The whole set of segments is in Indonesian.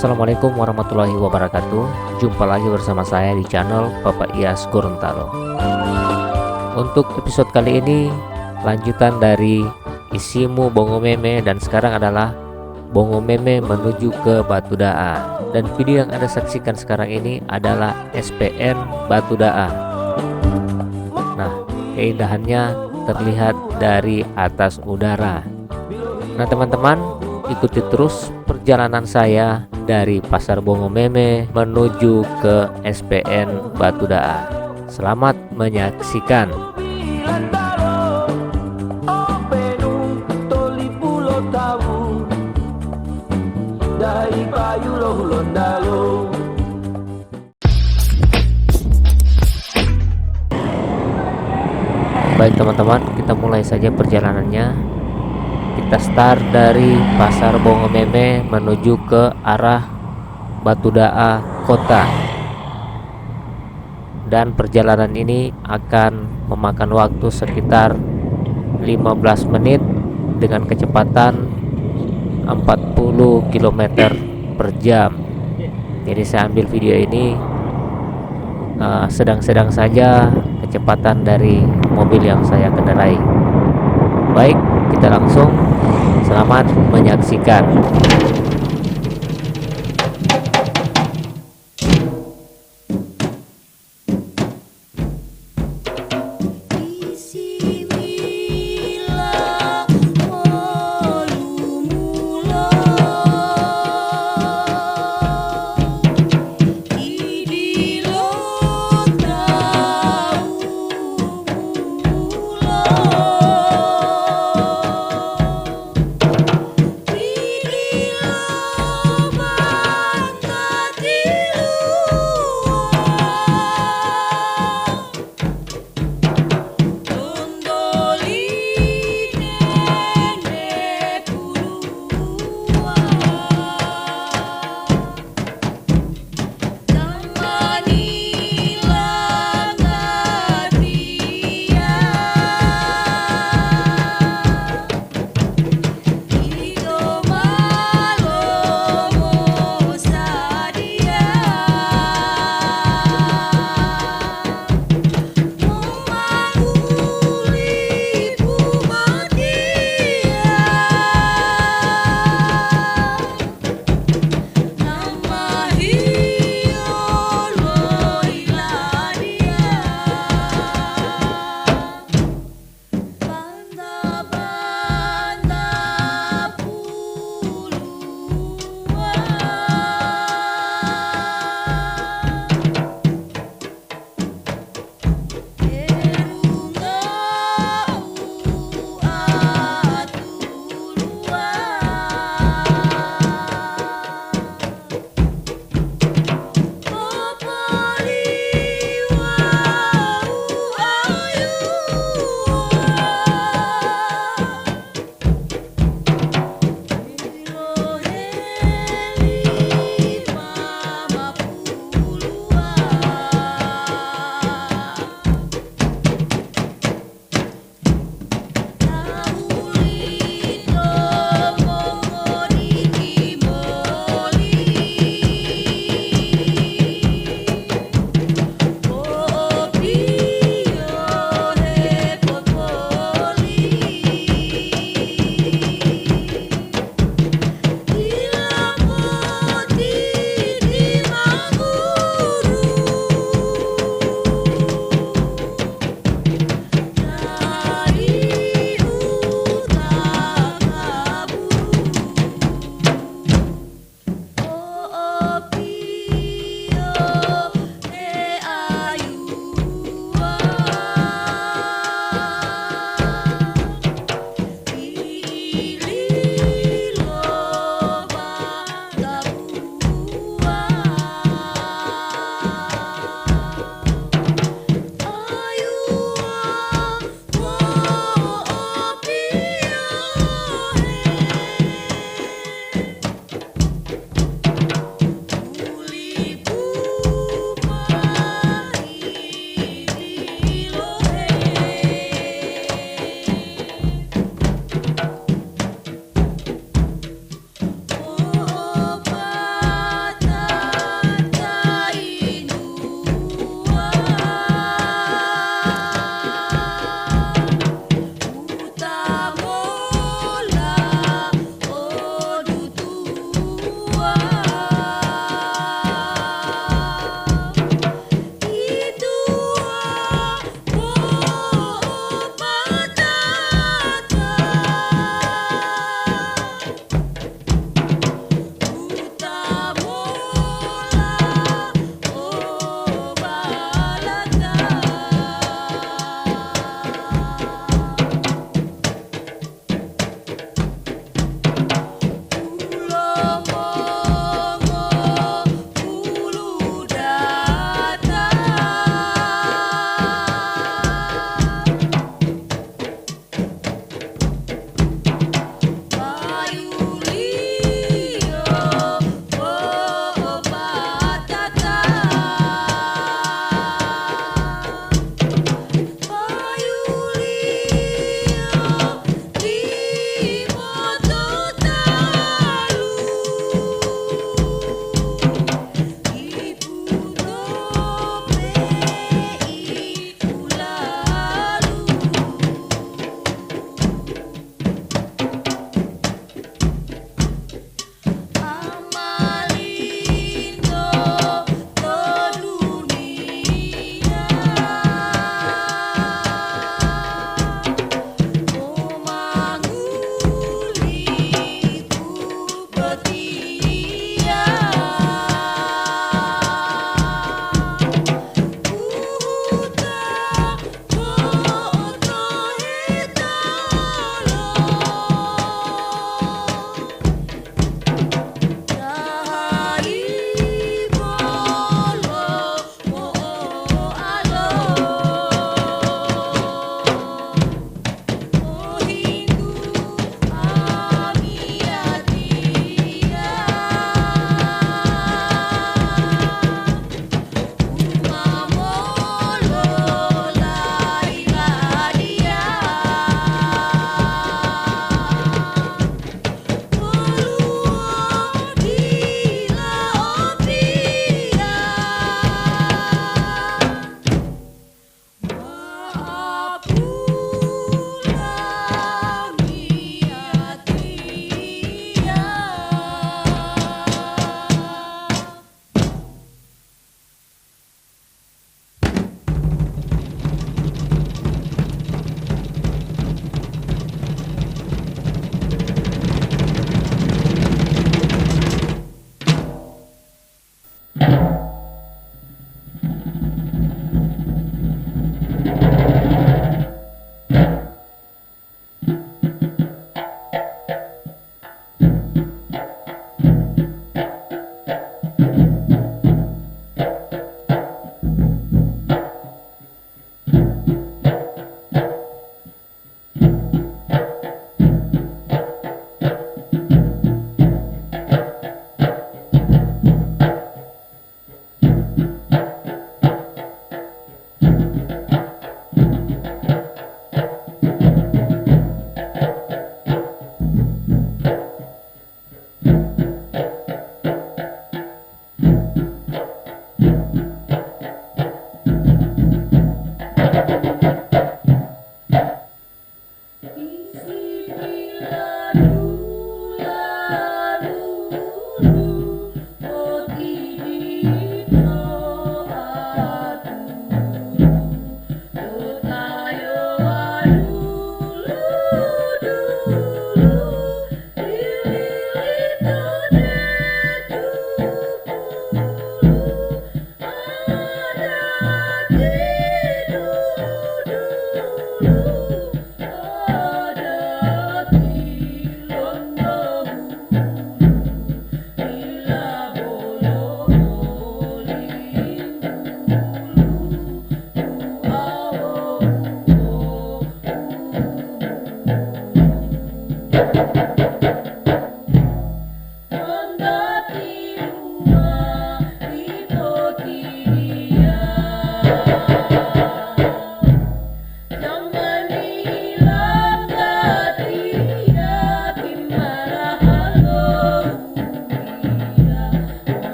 Assalamualaikum warahmatullahi wabarakatuh. Jumpa lagi bersama saya di channel Bapak Iyas Gorontalo. Untuk episode kali ini lanjutan dari Isimu Bongo Meme, dan sekarang adalah Bongo Meme menuju ke Batu Daan. Dan video yang Anda saksikan sekarang ini adalah SPN Batu Daan. Nah, keindahannya terlihat dari atas udara. Nah teman-teman, ikuti terus perjalanan saya dari Pasar Bongo Meme menuju ke SPN Batu Daan. Selamat menyaksikan. Baik teman-teman, kita mulai saja perjalanannya. Kita start dari Pasar Bongo Meme menuju ke arah Batu Daan kota. Dan perjalanan ini akan memakan waktu sekitar 15 menit dengan kecepatan 40 km per jam. Jadi saya ambil video ini sedang-sedang saja kecepatan dari mobil yang saya kendarai. Baik, kita langsung selamat menyaksikan.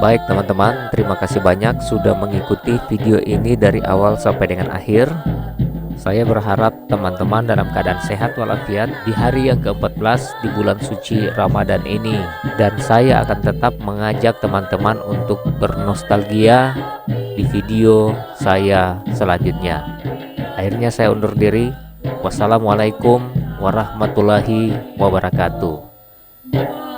Baik teman-teman, terima kasih banyak sudah mengikuti video ini dari awal sampai dengan akhir. Saya berharap teman-teman dalam keadaan sehat walafiat di hari yang ke-14 di bulan suci Ramadan ini. Dan saya akan tetap mengajak teman-teman untuk bernostalgia di video saya selanjutnya. Akhirnya saya undur diri. Wassalamualaikum warahmatullahi wabarakatuh.